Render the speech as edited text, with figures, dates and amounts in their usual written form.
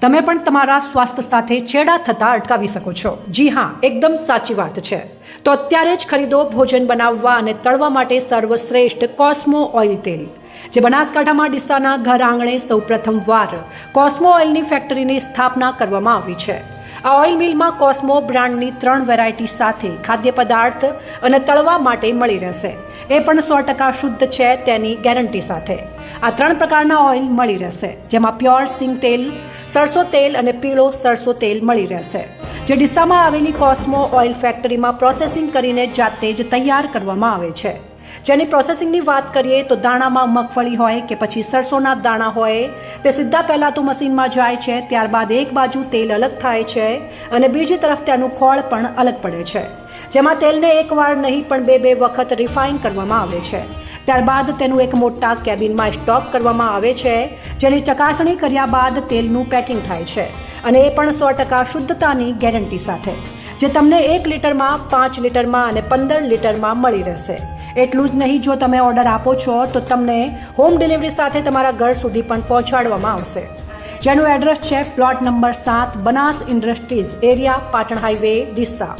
તમે પણ તમારા સ્વાસ્થ્ય સાથે છેડા થતા અટકાવી શકો છો। જી હા, એકદમ સાચી વાત છે। તો અત્યારે જ ખરીદો ભોજન બનાવવા અને તળવા માટે સર્વશ્રેષ્ઠ કોસ્મો ઓઇલ તેલ, જે બનાસકાંઠામાં ડીસાના ઘર આંગણે સૌપ્રથમવાર કોસ્મો ઓઇલની ફેક્ટરીની સ્થાપના કરવામાં આવી છે। આ ઓઇલ મિલમાં કોસ્મો બ્રાન્ડની 3 વેરાયટી સાથે ખાદ્ય પદાર્થ અને તળવા માટે મળી રહેશે, એ પણ 100% શુદ્ધ છે તેની ગેરંટી સાથે। આ 3 પ્રકારના ઓઇલ મળી રહેશે, જેમાં પ્યોર સિંગ તેલ, સરસો તેલ અને પીળો સરસો તેલ મળી રહેશે, જે ડીસામાં આવેલી કોસ્મો ઓઇલ ફેક્ટરીમાં પ્રોસેસિંગ કરીને જાતે જ તૈયાર કરવામાં આવે છે। જેની પ્રોસેસિંગની વાત કરીએ તો દાણામાં મગફળી હોય કે પછી સરસોના દાણા હોય, તે સીધા પહેલાં તો મશીનમાં જાય છે, ત્યારબાદ એક બાજુ તેલ અલગ થાય છે અને બીજી તરફ તેનું ખોળ પણ અલગ પડે છે, જેમાં તેલને એકવાર નહીં પણ 2 વખત રિફાઇન કરવામાં આવે છે। ત્યારબાદ તેનું એક મોટા કેબિનમાં સ્ટોક કરવામાં આવે છે, જેની ચકાસણી કર્યા બાદ તેલનું પેકિંગ થાય છે, અને એ પણ 100% શુદ્ધતાની ગેરંટી સાથે, જે તમને 1 લીટરમાં, 5 લીટરમાં અને 15 લીટરમાં મળી રહેશે। એટલું જ નહીં, જો તમે ઓર્ડર આપો છો તો તમને હોમ ડિલિવરી સાથે તમારા ઘર સુધી પણ પહોંચાડવામાં આવશે, જેનું એડ્રેસ છે plot number 7, Banas industries area, Patan highway, Deesa.